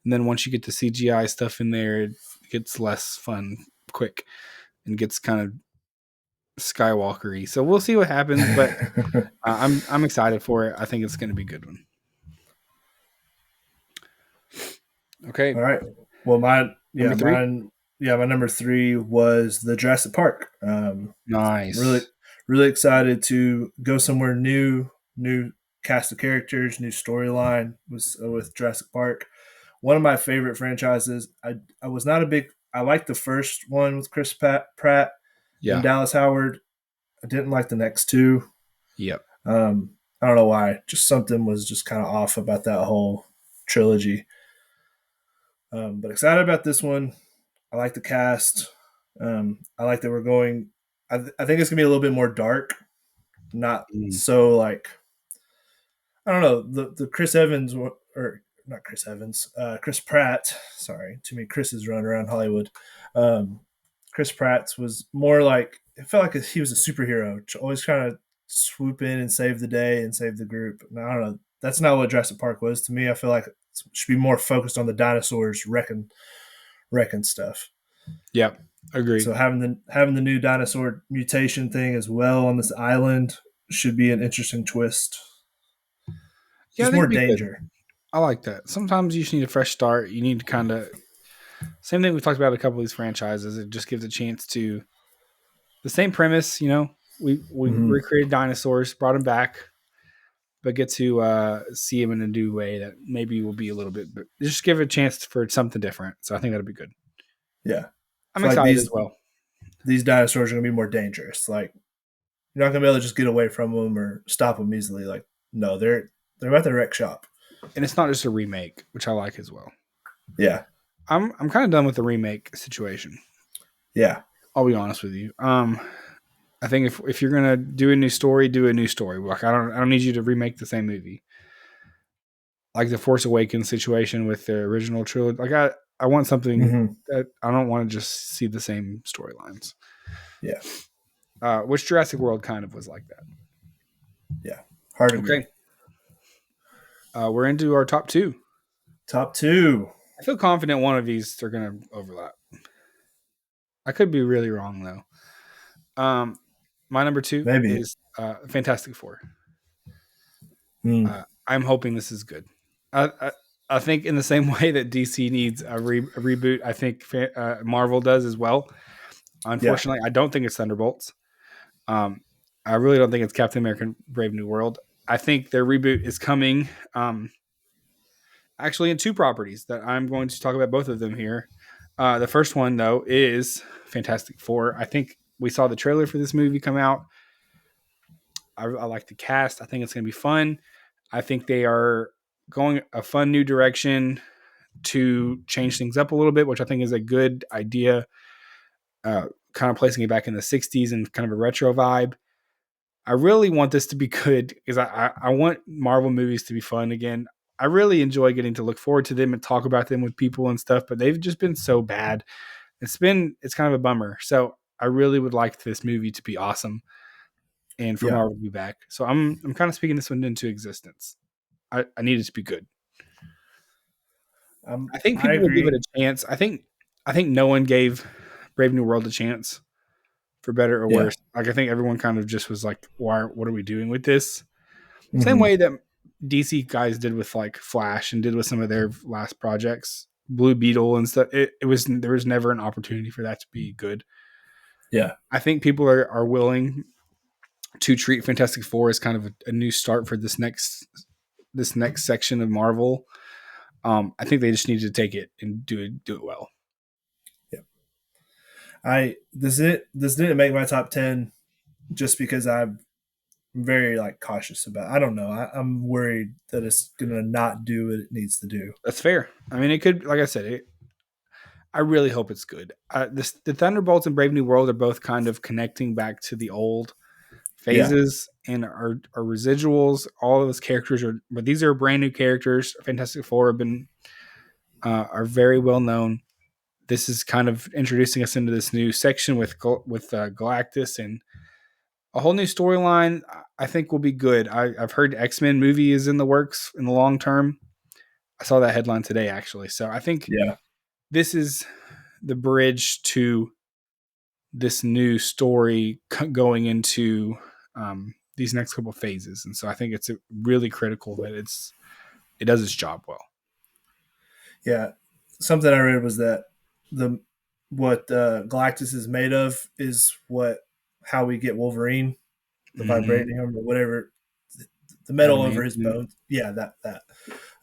And then once you get the CGI stuff in there, it gets less fun quick and gets kind of Skywalker-y. So we'll see what happens, but I'm excited for it. I think it's going to be a good one. Okay, All right. Well, number 3. my number 3 was the Jurassic Park. Really, Nice. really excited to go somewhere new cast of characters, new storyline with Jurassic Park. One of my favorite franchises. I was not a big. I liked the first one with Chris Pratt and Yeah. Dallas Howard. I didn't like the next two. Yep. I don't know why. Just something was just kind of off about that whole trilogy. But excited about this one. I like the cast. I like that we're going. I think it's gonna be a little bit more dark, not Mm. so like I don't know the Chris Evans or not Chris Evans, Chris Pratt. Sorry, too many Chris's running around Hollywood. Chris Pratt's was more like it felt like he was a superhero, always kind of swoop in and save the day and save the group. And I don't know. That's not what Jurassic Park was to me. I feel like it should be more focused on the dinosaurs wrecking stuff. Yep. Agree. So having the new dinosaur mutation thing as well on this island should be an interesting twist. Yeah, I Just think more it'd be good. danger. I like that. Sometimes you just need a fresh start. You need to kind of, same thing we talked about a couple of these franchises. It just gives a chance to, the same premise, we Mm-hmm. recreated dinosaurs, brought them back, but get to see them in a new way that maybe will be a little bit, but just give it a chance for something different. So I think that'll be good. Yeah, I I'm feel like excited as well. these dinosaurs are gonna be more dangerous. Like you're not gonna be able to just get away from them or stop them easily. Like no, they're about to wreck shop. And it's not just a remake, which I like as well. Yeah, I'm kind of done with the remake situation. yeah. I'll be honest with you. I think if you're gonna do a new story, do a new story. Like I don't need you to remake the same movie. Like the Force Awakens situation with the original trilogy. Like I want something Mm-hmm. that I don't want to just see the same storylines. Yeah, Which Jurassic World kind of was like that. yeah. Hard agree. Okay, we're into our top 2. Top 2. I feel confident one of these are gonna overlap. I could be really wrong though. My number 2 Maybe. is Fantastic Four. Mm. I'm hoping this is good. I think in the same way that DC needs a reboot, I think Marvel does as well. Yeah. Unfortunately, I don't think it's Thunderbolts. I really don't think it's Captain America: Brave New World. I think their reboot is coming. Actually, in 2 properties that I'm going to talk about both of them here. The first one though is Fantastic Four. I think we saw the trailer for this movie come out. I like the cast. I think it's going to be fun. I think they are going a fun new direction to change things up a little bit, which I think is a good idea. kind of placing it back in the 60s and kind of a retro vibe. I really want this to be good because I want Marvel movies to be fun again. I really enjoy getting to look forward to them and talk about them with people and stuff, but they've just been so bad. It's kind of a bummer. So I really would like this movie to be awesome and for Yeah. Marvel to be back. So I'm kind of speaking this one into existence. I need it to be good. I think I people will give it agree. a chance. I think no one gave Brave New World a chance, for better or Yeah. worse. Like I think everyone kind of just was like, "Why? What are we doing with this?" Same Mm-hmm. way that DC guys did with like Flash and did with some of their last projects, Blue Beetle and stuff. It was there was never an opportunity for that to be good. Yeah. I think people are willing to treat Fantastic Four as kind of a new start for this next section of Marvel. I think they just need to take it and do it well. Yeah. This didn't make my top 10 just because I'm very like cautious about. I don't know. I'm worried that it's gonna not do what it needs to do. That's fair. I mean, it could, like I said, I really hope it's good. The Thunderbolts and Brave New World are both kind of connecting back to the old Yeah. phases and are residuals. All of those characters are, but these are brand new characters. Fantastic Four have been are very well known. This is kind of introducing us into this new section with Galactus and a whole new storyline. I think will be good. I've heard X-Men movie is in the works in the long term. I saw that headline today actually. So I think Yeah. this is the bridge to this new story going into these next couple phases, and so I think it's really critical that it does its job well. Yeah. Something I read was that the what Galactus is made of is what how we get Wolverine, the Mm-hmm. vibranium or whatever, the metal over his Adamantium. bones. Yeah, that.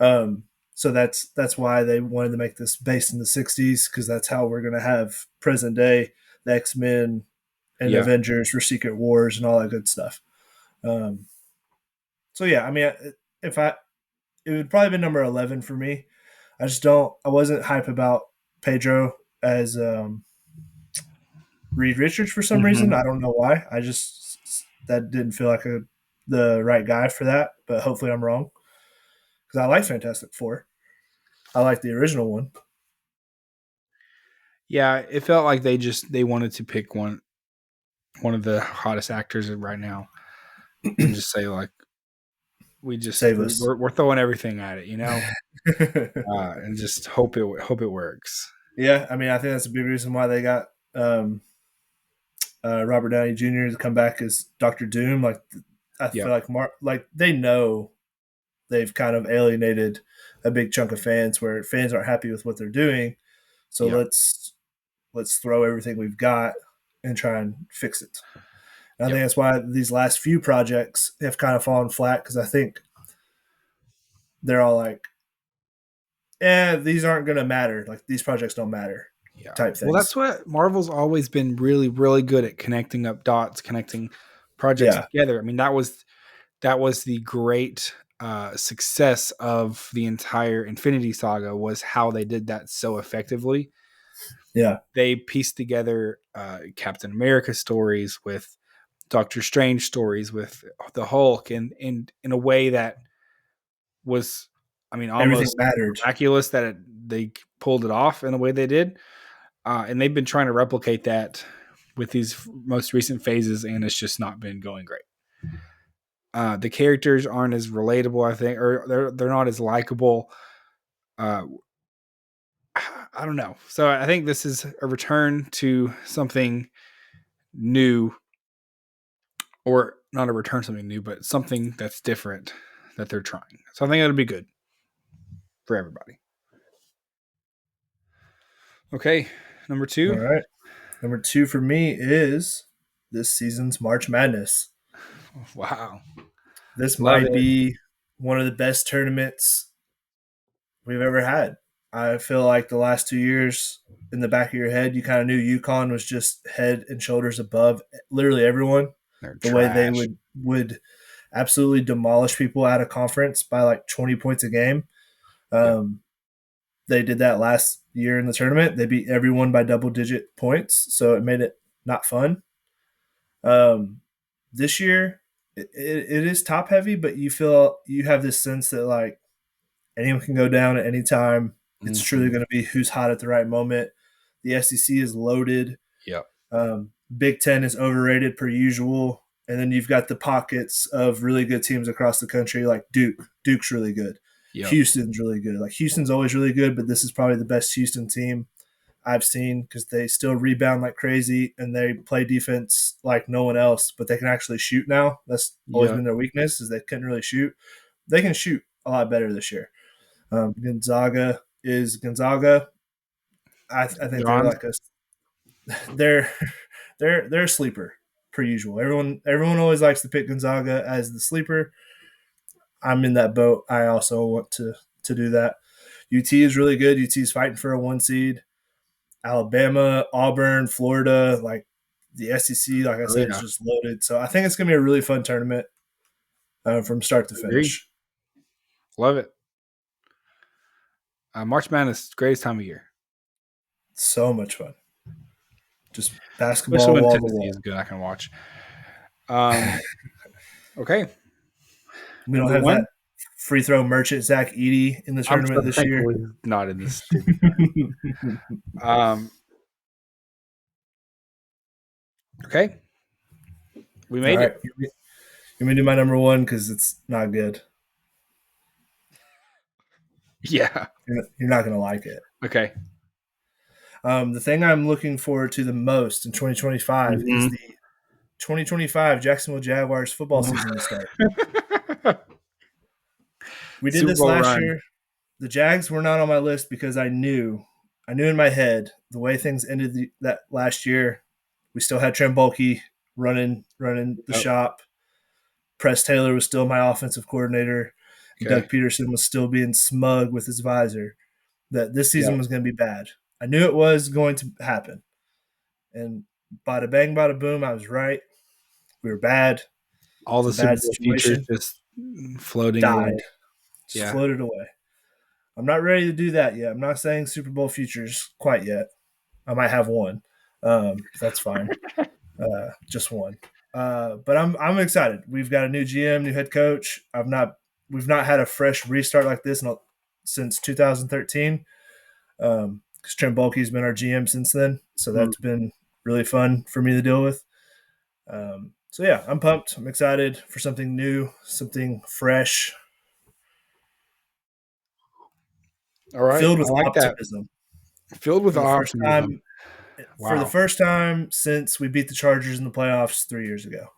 Um, so that's why they wanted to make this based in the '60s because that's how we're gonna have present day the X-Men and Yeah, Avengers for Secret Wars and all that good stuff. Um, so yeah, I mean, if I it would probably be number 11 for me. I wasn't hype about Pedro as Reed Richards for some reason. mm-hmm. I don't know why. That didn't feel like the right guy for that, but hopefully I'm wrong because I like Fantastic Four. I like the original one. Yeah. It felt like they wanted to pick one of the hottest actors right now and just say like Save us. we're throwing everything at it, and just hope it works. Yeah, I mean, I think that's a big reason why they got Robert Downey Jr. to come back as Doctor Doom. Like, I Yep. feel like like they know they've kind of alienated a big chunk of fans, where fans aren't happy with what they're doing. So Yep. let's throw everything we've got and try and fix it. And I Yep. think that's why these last few projects have kind of fallen flat because I think they're all like, these aren't going to matter. Like these projects don't matter Yeah. type Well, that's things. what Marvel's always been really, really good at connecting up dots, connecting projects Yeah. together. I mean, that was the great success of the entire Infinity Saga was how they did that so effectively. Yeah. They pieced together Captain America stories with Doctor Strange stories with the Hulk, and in a way that was, I mean, Everything almost mattered. miraculous that they pulled it off in the way they did. And they've been trying to replicate that with these most recent phases, and it's just not been going great. The characters aren't as relatable, I think, or they're not as likable. Uh, I don't know. So I think this is a return to something new, or not a return to something new, but something that's different that they're trying. So I think it'll be good for everybody. Okay, number All two. right. Number 2 for me is this season's March Madness. Wow, This love might it. be one of the best tournaments we've ever had. I feel like the last 2 years, in the back of your head, you kind of knew UConn was just head and shoulders above literally everyone. They're The way they trash. would absolutely demolish people out of conference by like 20 points a game. Yep. Um, they did that last year in the tournament. They beat everyone by double digit points, so it made it not fun. This year, it is top heavy, but you have this sense that like anyone can go down at any time. It's truly going to be who's hot at the right moment. The SEC is loaded. Yeah. Big Ten is overrated per usual. And then you've got the pockets of really good teams across the country, like Duke. Duke's really good. Yep. Houston's really good. Like Houston's always really good, but this is probably the best Houston team I've seen because they still rebound like crazy and they play defense like no one else, but they can actually shoot now. That's always been their weakness is they couldn't really shoot. They can shoot a lot better this year. Gonzaga is Gonzaga. I think they're like they're a sleeper per usual. Everyone always likes to pick Gonzaga as the sleeper. I'm in that boat. I also want to do that. UT is really good. UT is fighting for a 1 seed. Alabama, Auburn, Florida, like the SEC, like I said, is just loaded. So I think it's going to be a really fun tournament from start to finish. Love it. March Madness, greatest time of year. So much fun. Just basketball wall to wall. Is good. I can watch. Okay. We don't have that free throw merchant Zach Edey in the tournament this year. Not in this. Okay. We made it. You may do my number one because it's not good. Yeah. You're not going to like it. Okay. The thing I'm looking forward to the most in 2025 is the 2025 Jacksonville Jaguars football season to start. We did this last year. The Jags were not on my list because I knew in my head the way things ended that last year. We still had Trent Baalke running the shop. Press Taylor was still my offensive coordinator. Okay. Doug Peterson was still being smug with his visor. That this season was going to be bad. I knew it was going to happen. And bada bang, bada boom, I was right. We were bad. All the bad situation just floating died. Away. Just floated away. I'm not ready to do that yet. I'm not saying Super Bowl futures quite yet. I might have one. That's fine. Just one. But I'm excited. We've got a new GM, new head coach. We've not had a fresh restart like this since 2013. Because Trent Baalke's been our GM since then, so that's been really fun for me to deal with. So yeah, I'm pumped. I'm excited for something new, something fresh. All right, filled with optimism. Filled with optimism. For the first time since we beat the Chargers in the playoffs 3 years ago.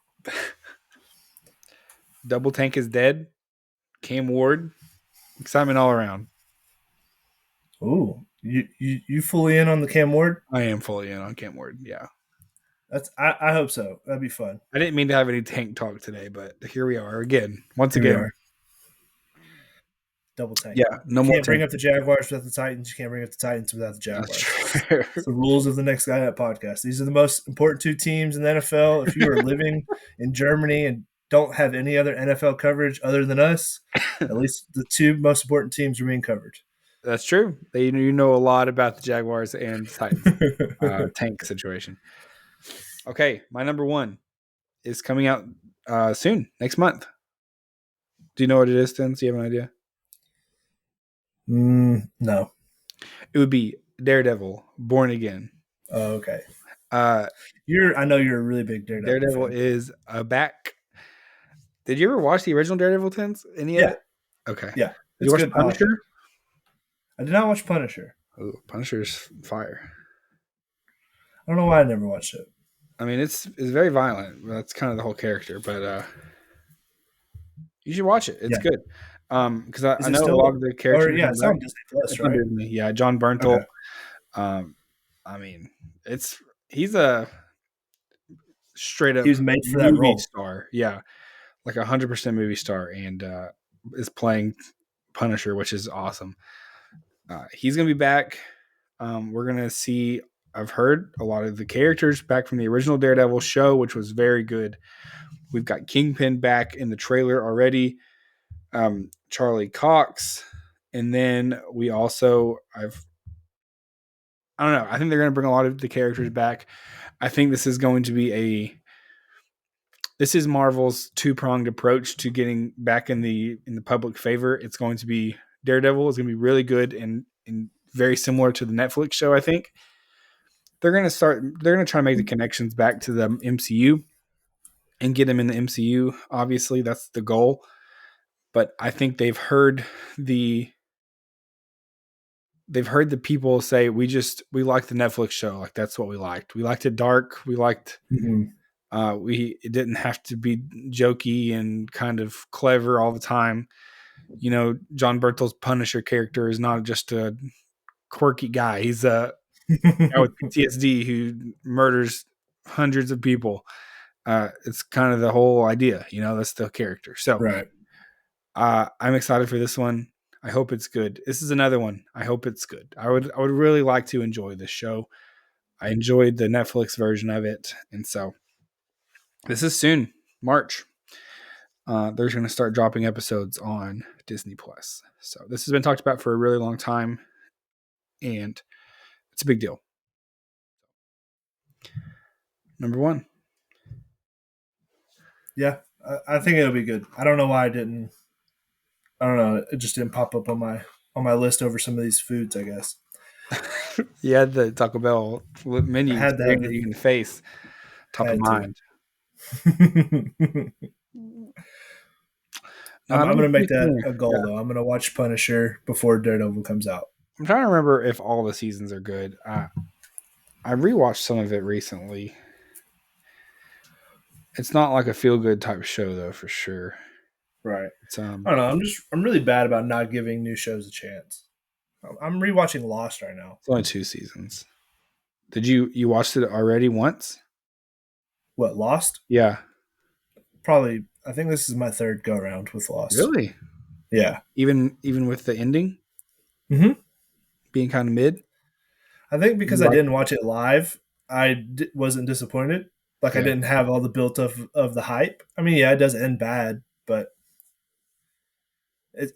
Double Tank is dead. Cam Ward. Excitement all around. Ooh, you fully in on the Cam Ward? I am fully in on Cam Ward, yeah. I hope so. That'd be fun. I didn't mean to have any tank talk today, but here we are again. Once again. Double tank. Yeah, no more. You can't bring up the Jaguars without the Titans. You can't bring up the Titans without the Jaguars. It's the rules of the Next Guy Up podcast. These are the most important two teams in the NFL. If you are living in Germany and don't have any other NFL coverage other than us, at least the two most important teams are being covered. That's true. You know a lot about the Jaguars and Titans tank situation. Okay, my number one is coming out soon, next month. Do you know what it is, Tins? Do you have an idea? No. It would be Daredevil, Born Again. Oh, okay. I know you're a really big Daredevil. Daredevil fan. Is back. Did you ever watch the original Daredevil, Tins? Any of it? Okay. Yeah. Did you watch Punisher? I did not watch Punisher. Oh, Punisher's fire. I don't know why I never watched it. I mean, it's very violent. That's kind of the whole character, but you should watch it. It's good. Because I know a lot of the characters. It's on Disney Plus, right? Yeah, John Bernthal. Okay. I mean, he's a straight up. He's made for that role. Star. Yeah, like 100% movie star, and is playing Punisher, which is awesome. He's gonna be back. We're gonna see. I've heard a lot of the characters back from the original Daredevil show, which was very good. We've got Kingpin back in the trailer already. Charlie Cox, and then we also I don't know. I think they're going to bring a lot of the characters back. I think this is going to be this is Marvel's two-pronged approach to getting back in the public favor. It's going to be Daredevil is going to be really good and very similar to the Netflix show. I think they're going to try to make the connections back to the MCU and get him in the MCU. Obviously, that's the goal. But I think they've heard the people say we liked the Netflix show. Like that's what we liked. We liked it dark. We liked it didn't have to be jokey and kind of clever all the time. You know, John Berthel's Punisher character is not just a quirky guy. He's a guy with PTSD who murders hundreds of people. It's kind of the whole idea, you know, that's the character. So right. I'm excited for this one. I hope it's good. This is another one. I hope it's good. I would really like to enjoy this show. I enjoyed the Netflix version of it. And so this is soon, March. They're going to start dropping episodes on Disney Plus. So this has been talked about for a really long time, and it's a big deal. Number 1. Yeah, I think it'll be good. I don't know why I didn't. I don't know. It just didn't pop up on my list over some of these foods, I guess. You had the Taco Bell menu I had staring at you in the face, top of mind. I'm going to make that a goal, though. I'm going to watch Punisher before Daredevil comes out. I'm trying to remember if all the seasons are good. I rewatched some of it recently. It's not like a feel-good type show, though, for sure. Right. I don't know. I'm really bad about not giving new shows a chance. I'm rewatching Lost right now. It's only 2 seasons. Did you watched it already once? What, Lost? Yeah. Probably. I think this is my 3rd go around with Lost. Really? Yeah. Even with the ending? Mm-hmm. Being kind of mid? I think because I didn't watch it live, I wasn't disappointed. Like I didn't have all the built up of the hype. I mean, yeah, it does end bad, but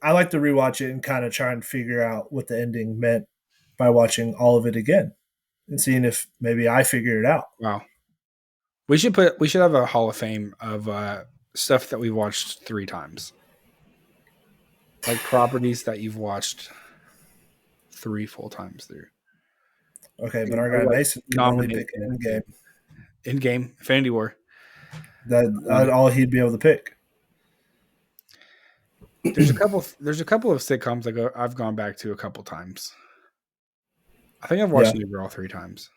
I like to rewatch it and kind of try and figure out what the ending meant by watching all of it again and seeing if maybe I figure it out. Wow. We should have a Hall of Fame of stuff that we watched 3 times. Like properties that you've watched 3 full times through. Okay, but our guy Mason can only pick Endgame. Endgame, Infinity War. That's all he'd be able to pick. There's a couple of sitcoms I've gone back to a couple times. I think I've watched New Girl 3 times.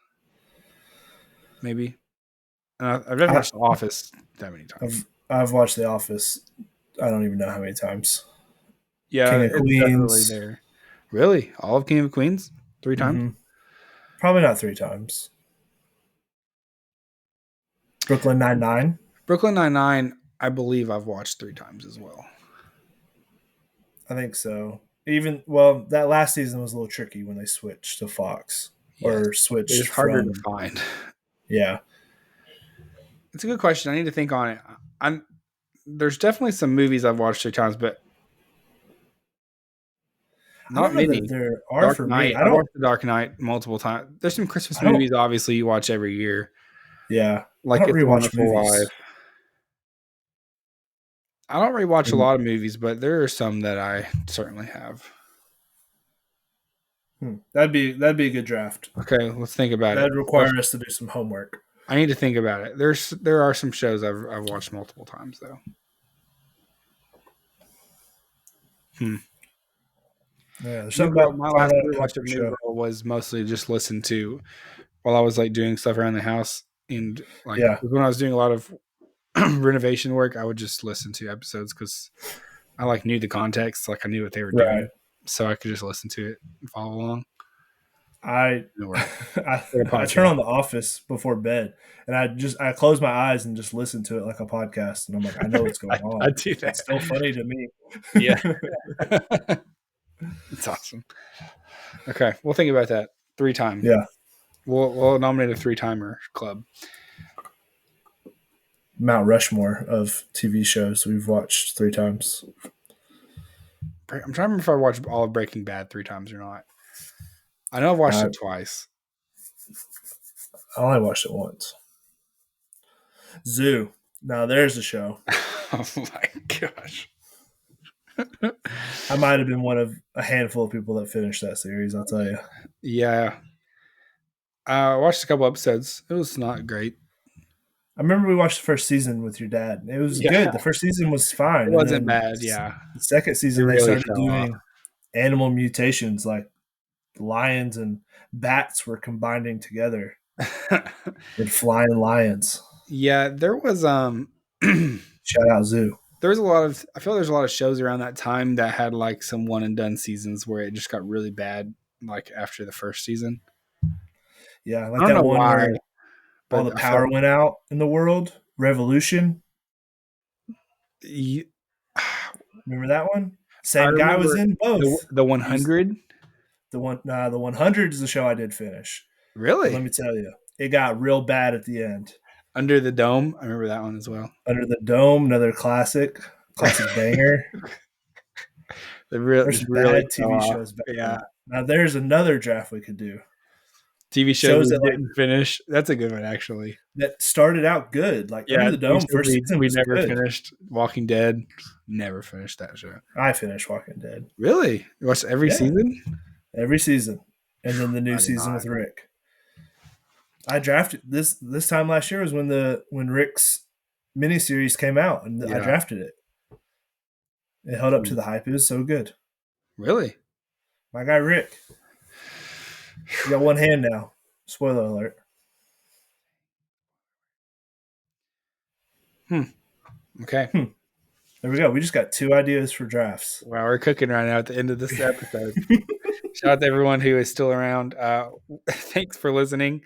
Maybe. I've never watched The Office that many times. I've watched The Office. I don't even know how many times. Yeah, King of Queens. There. Really? All of King of Queens? 3 times? Mm-hmm. Probably not 3 times. Brooklyn Nine-Nine? Brooklyn Nine-Nine, I believe I've watched 3 times as well. I think so. That last season was a little tricky when they switched to Fox. Yeah. Or switched It's harder to find. Yeah. It's a good question. I need to think on it. There's definitely some movies I've watched 3 times, but not many. There are Dark Knight. I watched The Dark Knight multiple times. There's some Christmas movies, obviously, you watch every year. Yeah. Like It's a Wonderful Life. I don't rewatch a lot of movies, but there are some that I certainly have. That'd be a good draft. Okay, let's think about it. That'd require us to do some homework. I need to think about it. There are some shows I've watched multiple times though. Yeah, there's something about my last rewatch of New Girl was mostly just listen to while I was like doing stuff around the house, and like when I was doing a lot of renovation work, I would just listen to episodes because I like knew the context, like I knew what they were doing, so I could just listen to it and follow along. I turn on The Office before bed, and I close my eyes and just listen to it like a podcast, and I'm like, I know what's going on. I do that. It's still funny to me. Yeah, it's awesome. Okay, we'll think about that 3 times. Yeah, we'll nominate a 3-timer club. Mount Rushmore of TV shows we've watched 3 times. I'm trying to remember if I watched all of Breaking Bad 3 times or not. I know I've watched it twice. I only watched it once. Zoo. Now there's a show. Oh my gosh. I might have been one of a handful of people that finished that series, I'll tell you. Yeah. I watched a couple episodes. It was not great. I remember we watched the first season with your dad. It was Yeah. good. The first season was It fine. And wasn't then bad. Yeah. the second It season, they really started fell off. doing animal mutations, like lions and bats were combining together with flying lions. Yeah. There was, Shout out Zoo. I feel there's a lot of shows around that time that had like some one and done seasons where it just got really bad, like after the first season. Yeah, I like don't that know one why, where all but the I felt power went out in the world. Revolution. you, Remember that one? I Same guy was remember in both. the He's 100. the one. The 100 is the show I did finish. But let Really? me tell you, it got real bad at the end. Under the Dome. I remember that one as well. Under the Dome, another classic banger. There's some Really bad fell TV off. shows back Yeah. then. Now there's another draft we could do. TV shows Shows we that like didn't finish. That's a good one, actually. that started out good. Like Yeah, Under the TV Dome, shows first season we was never good. finished. Walking Dead, never finished that show. I finished Walking Dead. Really? You watched every Yeah, season? every season, and then the new I did season not. with Rick. I drafted this time last year was when Rick's miniseries came out, and I Yeah. drafted it. It held up to the hype. It was so good. Really? My guy Rick. You got one hand now. Spoiler alert. Okay. There we go. We just got 2 ideas for drafts. Wow, we're cooking right now at the end of this episode. Shout out to everyone who is still around. Thanks for listening.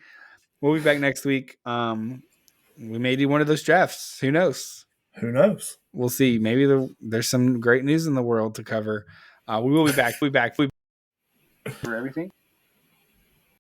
We'll be back next week. We may do one of those drafts. Who knows? Who knows? We'll see. Maybe there's some great news in the world to cover. We will be back. For everything.